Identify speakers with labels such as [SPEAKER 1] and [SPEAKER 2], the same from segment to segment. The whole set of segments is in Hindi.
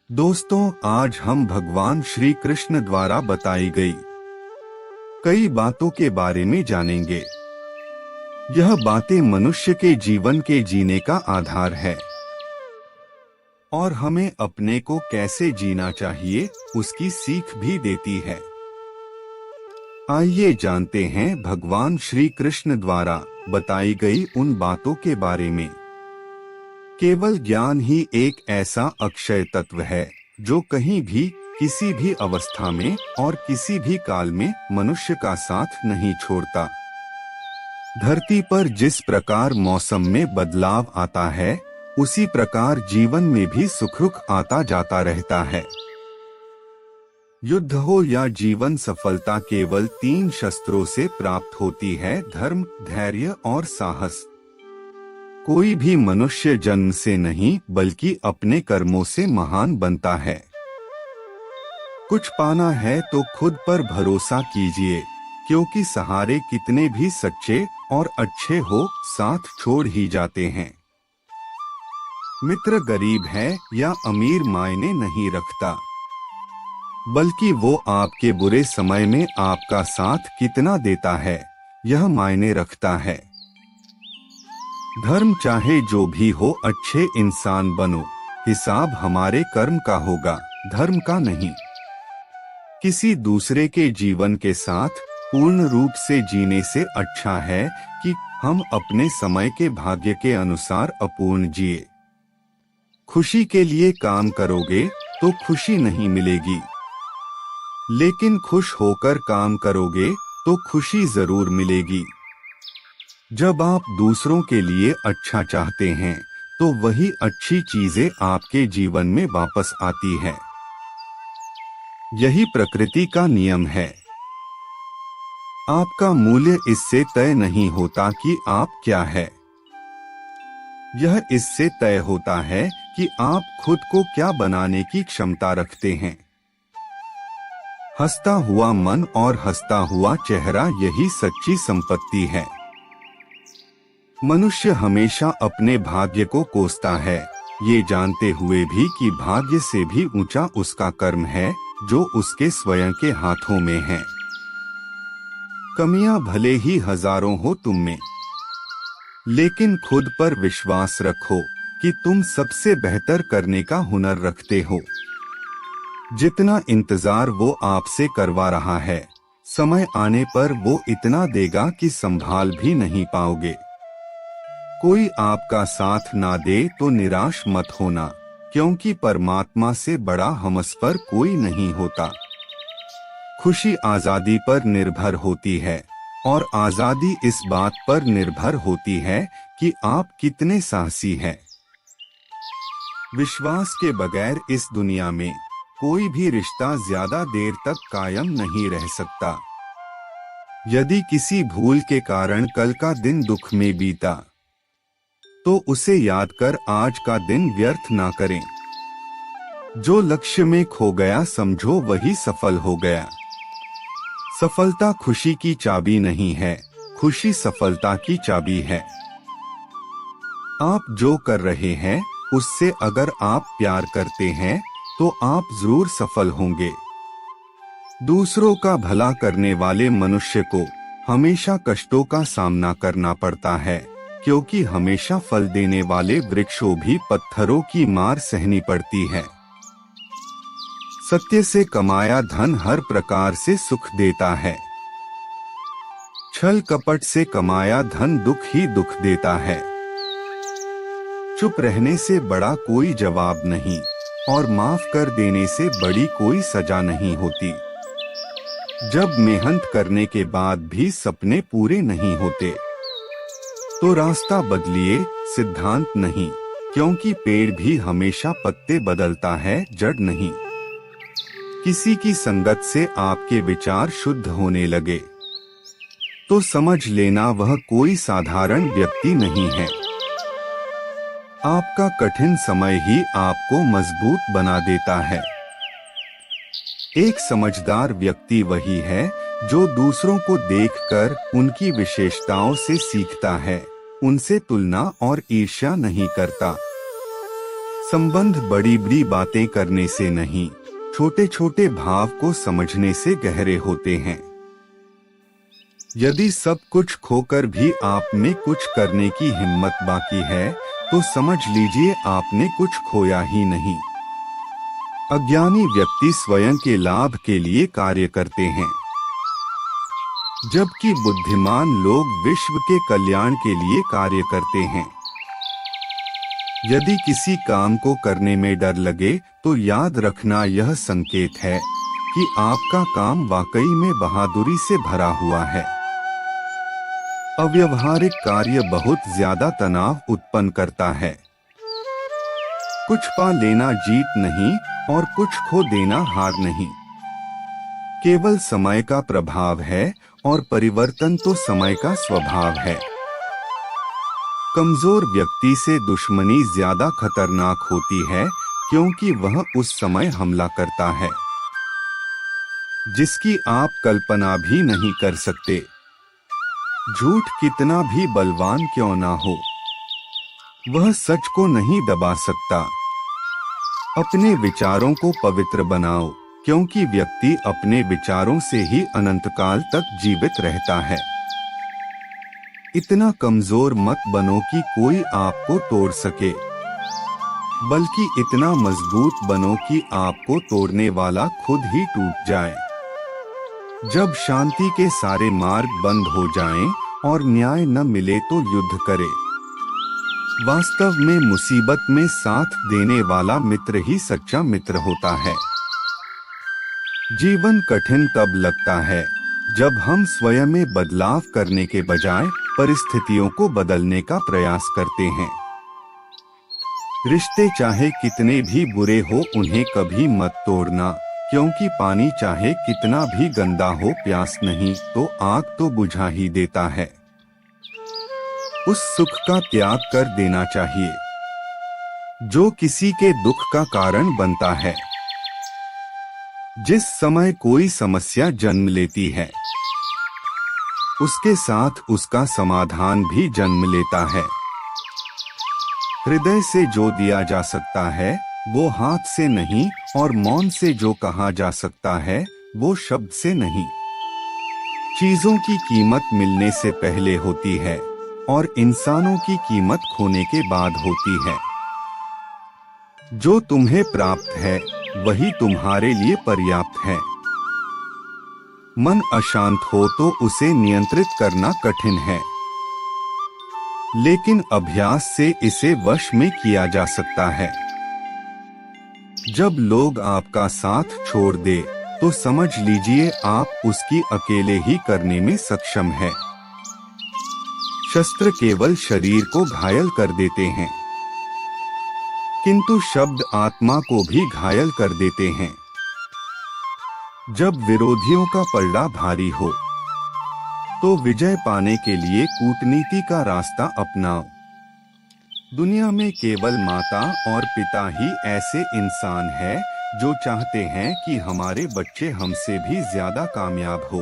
[SPEAKER 1] दोस्तों, आज हम भगवान श्री कृष्ण द्वारा बताई गई कई बातों के बारे में जानेंगे। यह बातें मनुष्य के जीवन के जीने का आधार है और हमें अपने को कैसे जीना चाहिए उसकी सीख भी देती है। आइए जानते हैं भगवान श्री कृष्ण द्वारा बताई गई उन बातों के बारे में। केवल ज्ञान ही एक ऐसा अक्षय तत्व है जो कहीं भी, किसी भी अवस्था में और किसी भी काल में मनुष्य का साथ नहीं छोड़ता। धरती पर जिस प्रकार मौसम में बदलाव आता है, उसी प्रकार जीवन में भी सुख दुख आता जाता रहता है। युद्ध हो या जीवन सफलता केवल 3 शस्त्रों से प्राप्त होती है: धर्म, धैर्य और साहस। कोई भी मनुष्य जन्म से नहीं बल्कि अपने कर्मों से महान बनता है। कुछ पाना है तो खुद पर भरोसा कीजिए, क्योंकि सहारे कितने भी सच्चे और अच्छे हो, साथ छोड़ ही जाते हैं। मित्र गरीब है या अमीर मायने नहीं रखता, बल्कि वो आपके बुरे समय में आपका साथ कितना देता है, यह मायने रखता है। धर्म चाहे जो भी हो, अच्छे इंसान बनो। हिसाब हमारे कर्म का होगा, धर्म का नहीं। किसी दूसरे के जीवन के साथ पूर्ण रूप से जीने से अच्छा है कि हम अपने समय के भाग्य के अनुसार अपूर्ण जिए। खुशी के लिए काम करोगे तो खुशी नहीं मिलेगी, लेकिन खुश होकर काम करोगे तो खुशी जरूर मिलेगी। जब आप दूसरों के लिए अच्छा चाहते हैं तो वही अच्छी चीजें आपके जीवन में वापस आती है। यही प्रकृति का नियम है। आपका मूल्य इससे तय नहीं होता कि आप क्या है, यह इससे तय होता है कि आप खुद को क्या बनाने की क्षमता रखते हैं। हंसता हुआ मन और हंसता हुआ चेहरा, यही सच्ची संपत्ति है। मनुष्य हमेशा अपने भाग्य को कोसता है, ये जानते हुए भी कि भाग्य से भी ऊंचा उसका कर्म है जो उसके स्वयं के हाथों में है। कमियां भले ही हजारों हो तुम में, लेकिन खुद पर विश्वास रखो कि तुम सबसे बेहतर करने का हुनर रखते हो। जितना इंतजार वो आपसे करवा रहा है, समय आने पर वो इतना देगा कि संभाल भी नहीं पाओगे। कोई आपका साथ ना दे तो निराश मत होना, क्योंकि परमात्मा से बड़ा हमसफर कोई नहीं होता। खुशी आजादी पर निर्भर होती है और आजादी इस बात पर निर्भर होती है कि आप कितने साहसी हैं। विश्वास के बगैर इस दुनिया में कोई भी रिश्ता ज्यादा देर तक कायम नहीं रह सकता। यदि किसी भूल के कारण कल का दिन दुख में बीता, तो उसे याद कर आज का दिन व्यर्थ ना करें। जो लक्ष्य में खो गया समझो वही सफल हो गया। सफलता खुशी की चाबी नहीं है, खुशी सफलता की चाबी है। आप जो कर रहे हैं उससे अगर आप प्यार करते हैं तो आप जरूर सफल होंगे। दूसरों का भला करने वाले मनुष्य को हमेशा कष्टों का सामना करना पड़ता है, क्योंकि हमेशा फल देने वाले वृक्षों भी पत्थरों की मार सहनी पड़ती है। सत्य से कमाया धन हर प्रकार से सुख देता है, छल कपट से कमाया धन दुख ही दुख देता है। चुप रहने से बड़ा कोई जवाब नहीं और माफ कर देने से बड़ी कोई सजा नहीं होती। जब मेहनत करने के बाद भी सपने पूरे नहीं होते तो रास्ता बदलिए, सिद्धांत नहीं, क्योंकि पेड़ भी हमेशा पत्ते बदलता है, जड़ नहीं। किसी की संगत से आपके विचार शुद्ध होने लगे तो समझ लेना वह कोई साधारण व्यक्ति नहीं है। आपका कठिन समय ही आपको मजबूत बना देता है। एक समझदार व्यक्ति वही है जो दूसरों को देखकर उनकी विशेषताओं से सीखता है, उनसे तुलना और ईर्ष्या नहीं करता। संबंध बड़ी बड़ी बातें करने से नहीं, छोटे छोटे भाव को समझने से गहरे होते हैं। यदि सब कुछ खोकर भी आप में कुछ करने की हिम्मत बाकी है, तो समझ लीजिए आपने कुछ खोया ही नहीं। अज्ञानी व्यक्ति स्वयं के लाभ के लिए कार्य करते हैं, जबकि बुद्धिमान लोग विश्व के कल्याण के लिए कार्य करते हैं। यदि किसी काम को करने में डर लगे तो याद रखना यह संकेत है कि आपका काम वाकई में बहादुरी से भरा हुआ है। अव्यवहारिक कार्य बहुत ज्यादा तनाव उत्पन्न करता है। कुछ पा लेना जीत नहीं और कुछ खो देना हार नहीं। केवल समय का प्रभाव है और परिवर्तन तो समय का स्वभाव है। कमजोर व्यक्ति से दुश्मनी ज्यादा खतरनाक होती है, क्योंकि वह उस समय हमला करता है जिसकी आप कल्पना भी नहीं कर सकते। झूठ कितना भी बलवान क्यों ना हो, वह सच को नहीं दबा सकता। अपने विचारों को पवित्र बनाओ, क्योंकि व्यक्ति अपने विचारों से ही अनंतकाल तक जीवित रहता है। इतना कमजोर मत बनो कि कोई आपको तोड़ सके, बल्कि इतना मजबूत बनो कि आपको तोड़ने वाला खुद ही टूट जाए। जब शांति के सारे मार्ग बंद हो जाएं और न्याय न मिले तो युद्ध करे। वास्तव में मुसीबत में साथ देने वाला मित्र ही सच्चा मित्र होता है। जीवन कठिन तब लगता है जब हम स्वयं में बदलाव करने के बजाय परिस्थितियों को बदलने का प्रयास करते हैं। रिश्ते चाहे कितने भी बुरे हो, उन्हें कभी मत तोड़ना, क्योंकि पानी चाहे कितना भी गंदा हो, प्यास नहीं तो आग तो बुझा ही देता है। उस सुख का त्याग कर देना चाहिए जो किसी के दुख का कारण बनता है। जिस समय कोई समस्या जन्म लेती है, उसके साथ उसका समाधान भी जन्म लेता है। हृदय से जो दिया जा सकता है वो हाथ से नहीं, और मौन से जो कहा जा सकता है वो शब्द से नहीं। चीजों की कीमत मिलने से पहले होती है और इंसानों की कीमत खोने के बाद होती है। जो तुम्हें प्राप्त है वही तुम्हारे लिए पर्याप्त है। मन अशांत हो तो उसे नियंत्रित करना कठिन है, लेकिन अभ्यास से इसे वश में किया जा सकता है। जब लोग आपका साथ छोड़ दे तो समझ लीजिए आप उसकी अकेले ही करने में सक्षम है। शस्त्र केवल शरीर को घायल कर देते हैं, किंतु शब्द आत्मा को भी घायल कर देते हैं। जब विरोधियों का पलड़ा भारी हो तो विजय पाने के लिए कूटनीति का रास्ता अपनाओ। दुनिया में केवल माता और पिता ही ऐसे इंसान हैं जो चाहते हैं कि हमारे बच्चे हमसे भी ज्यादा कामयाब हो।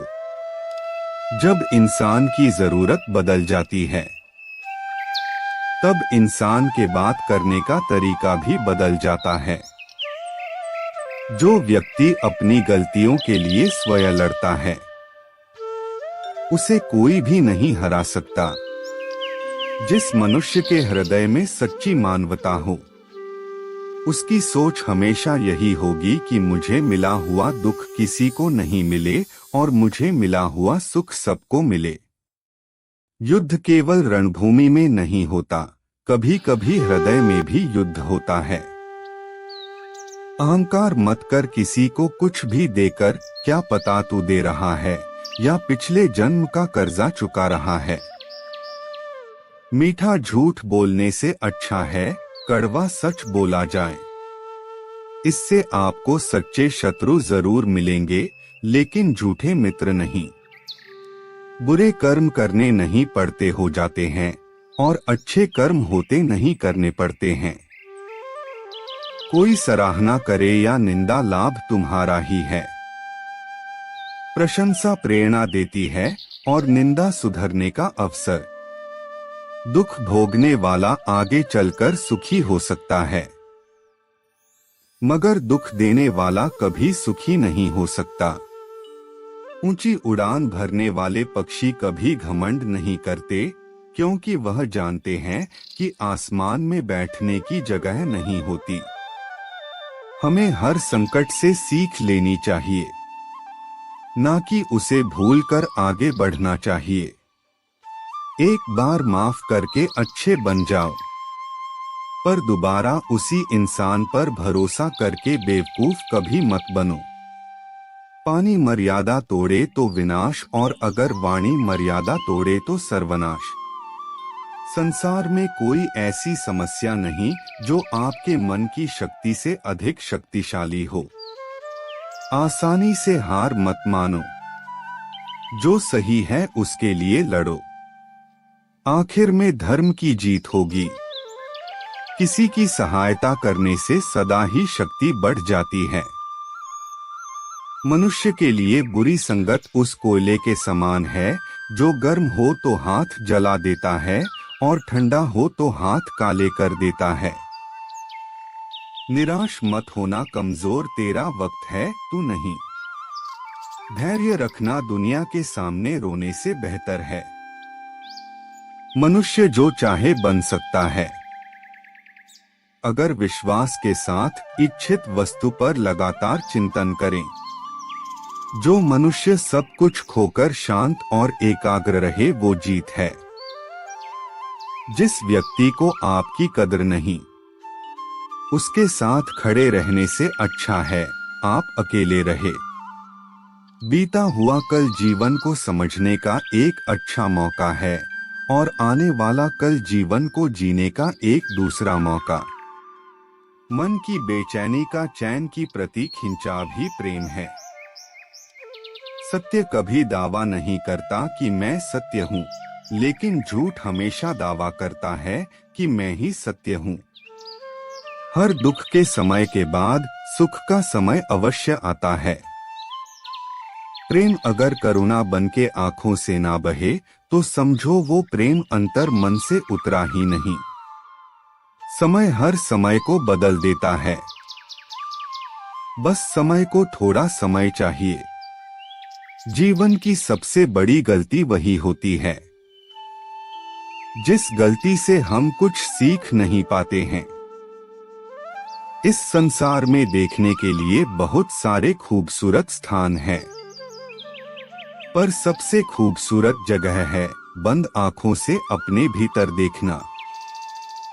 [SPEAKER 1] जब इंसान की जरूरत बदल जाती है, तब इंसान के बात करने का तरीका भी बदल जाता है। जो व्यक्ति अपनी गलतियों के लिए स्वयं लड़ता है, उसे कोई भी नहीं हरा सकता। जिस मनुष्य के हृदय में सच्ची मानवता हो, उसकी सोच हमेशा यही होगी कि मुझे मिला हुआ दुख किसी को नहीं मिले और मुझे मिला हुआ सुख सबको मिले। युद्ध केवल रणभूमि में नहीं होता, कभी कभी हृदय में भी युद्ध होता है। अहंकार मत कर किसी को कुछ भी देकर, क्या पता तू दे रहा है या पिछले जन्म का कर्जा चुका रहा है। मीठा झूठ बोलने से अच्छा है कड़वा सच बोला जाए। इससे आपको सच्चे शत्रु जरूर मिलेंगे, लेकिन झूठे मित्र नहीं। बुरे कर्म करने नहीं पड़ते हो जाते हैं और अच्छे कर्म होते नहीं करने पड़ते हैं। कोई सराहना करे या निंदा, लाभ तुम्हारा ही है। प्रशंसा प्रेरणा देती है और निंदा सुधरने का अवसर। दुख भोगने वाला आगे चलकर सुखी हो सकता है। मगर दुख देने वाला कभी सुखी नहीं हो सकता। ऊंची उड़ान भरने वाले पक्षी कभी घमंड नहीं करते, क्योंकि वह जानते हैं कि आसमान में बैठने की जगह नहीं होती। हमें हर संकट से सीख लेनी चाहिए, ना कि उसे भूलकर आगे बढ़ना चाहिए। एक बार माफ करके अच्छे बन जाओ, पर दोबारा उसी इंसान पर भरोसा करके बेवकूफ कभी मत बनो। पानी मर्यादा तोड़े तो विनाश, और अगर वाणी मर्यादा तोड़े तो सर्वनाश। संसार में कोई ऐसी समस्या नहीं जो आपके मन की शक्ति से अधिक शक्तिशाली हो। आसानी से हार मत मानो, जो सही है उसके लिए लड़ो। आखिर में धर्म की जीत होगी। किसी की सहायता करने से सदा ही शक्ति बढ़ जाती है। मनुष्य के लिए बुरी संगत उस कोयले के समान है जो गर्म हो तो हाथ जला देता है और ठंडा हो तो हाथ काले कर देता है। निराश मत होना कमजोर, तेरा वक्त है, तू नहीं। धैर्य रखना दुनिया के सामने रोने से बेहतर है। मनुष्य जो चाहे बन सकता है, अगर विश्वास के साथ इच्छित वस्तु पर लगातार चिंतन करें। जो मनुष्य सब कुछ खोकर शांत और एकाग्र रहे वो जीत है। जिस व्यक्ति को आपकी कदर नहीं, उसके साथ खड़े रहने से अच्छा है आप अकेले रहे। बीता हुआ कल जीवन को समझने का एक अच्छा मौका है, और आने वाला कल जीवन को जीने का एक दूसरा मौका। मन की बेचैनी का चैन की प्रतीक खिंचाव ही प्रेम है। सत्य कभी दावा नहीं करता कि मैं सत्य हूँ, लेकिन झूठ हमेशा दावा करता है कि मैं ही सत्य हूँ। हर दुख के समय के बाद सुख का समय अवश्य आता है। प्रेम अगर करुणा बनके आंखों से ना बहे तो समझो वो प्रेम अंतर मन से उतरा ही नहीं। समय हर समय को बदल देता है, बस समय को थोड़ा समय चाहिए। जीवन की सबसे बड़ी गलती वही होती है जिस गलती से हम कुछ सीख नहीं पाते हैं। इस संसार में देखने के लिए बहुत सारे खूबसूरत स्थान हैं, पर सबसे खूबसूरत जगह है बंद आंखों से अपने भीतर देखना।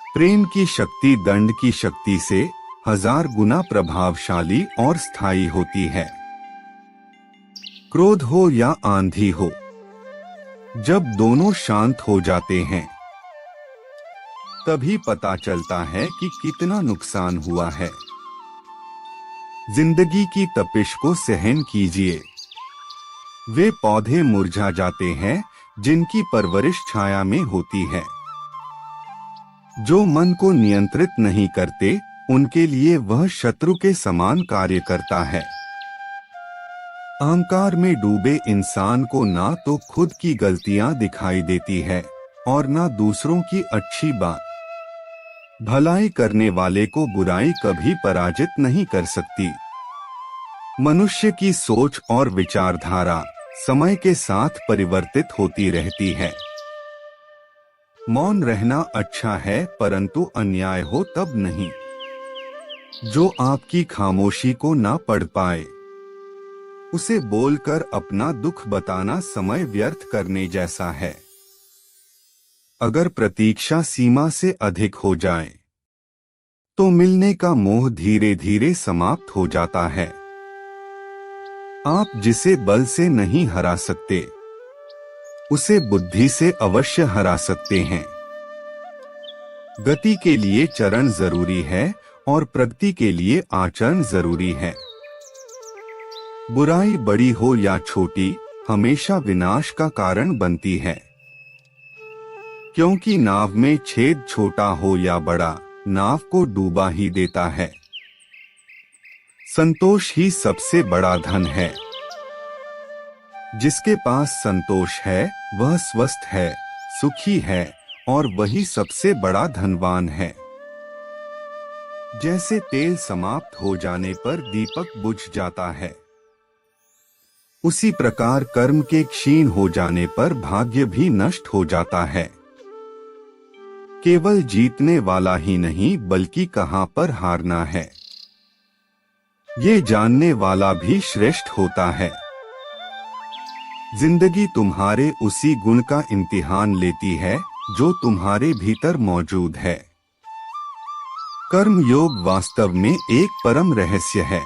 [SPEAKER 1] प्रेम की शक्ति दंड की शक्ति से 1000 गुना प्रभावशाली और स्थायी होती है। क्रोध हो या आंधी हो, जब दोनों शांत हो जाते हैं तभी पता चलता है कि कितना नुकसान हुआ है। जिंदगी की तपिश को सहन कीजिए। वे पौधे मुरझा जाते हैं जिनकी परवरिश छाया में होती है। जो मन को नियंत्रित नहीं करते उनके लिए वह शत्रु के समान कार्य करता है। अहंकार में डूबे इंसान को ना तो खुद की गलतियां दिखाई देती है और ना दूसरों की अच्छी बात। भलाई करने वाले को बुराई कभी पराजित नहीं कर सकती। मनुष्य की सोच और विचारधारा समय के साथ परिवर्तित होती रहती है। मौन रहना अच्छा है, परंतु अन्याय हो तब नहीं। जो आपकी खामोशी को ना पढ़ पाए उसे बोलकर अपना दुख बताना समय व्यर्थ करने जैसा है। अगर प्रतीक्षा सीमा से अधिक हो जाए तो मिलने का मोह धीरे धीरे समाप्त हो जाता है। आप जिसे बल से नहीं हरा सकते उसे बुद्धि से अवश्य हरा सकते हैं। गति के लिए चरण जरूरी है और प्रगति के लिए आचरण जरूरी है। बुराई बड़ी हो या छोटी हमेशा विनाश का कारण बनती है, क्योंकि नाव में छेद छोटा हो या बड़ा नाव को डूबा ही देता है। संतोष ही सबसे बड़ा धन है। जिसके पास संतोष है वह स्वस्थ है, सुखी है और वही सबसे बड़ा धनवान है। जैसे तेल समाप्त हो जाने पर दीपक बुझ जाता है, उसी प्रकार कर्म के क्षीण हो जाने पर भाग्य भी नष्ट हो जाता है। केवल जीतने वाला ही नहीं बल्कि कहां पर हारना है, ये जानने वाला भी श्रेष्ठ होता है। जिंदगी तुम्हारे उसी गुण का इम्तिहान लेती है जो तुम्हारे भीतर मौजूद है। कर्म योग वास्तव में एक परम रहस्य है।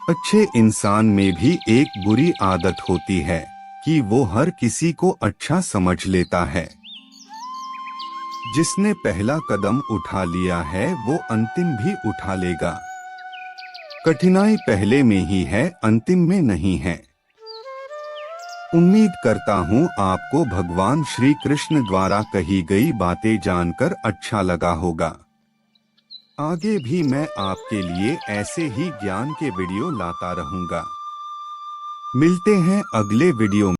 [SPEAKER 1] अच्छे इंसान में भी एक बुरी आदत होती है कि वो हर किसी को अच्छा समझ लेता है। जिसने पहला कदम उठा लिया है वो अंतिम भी उठा लेगा। कठिनाई पहले में ही है, अंतिम में नहीं है। उम्मीद करता हूँ आपको भगवान श्री कृष्ण द्वारा कही गई बातें जानकर अच्छा लगा होगा। आगे भी मैं आपके लिए ऐसे ही ज्ञान के वीडियो लाता रहूंगा। मिलते हैं अगले वीडियो में।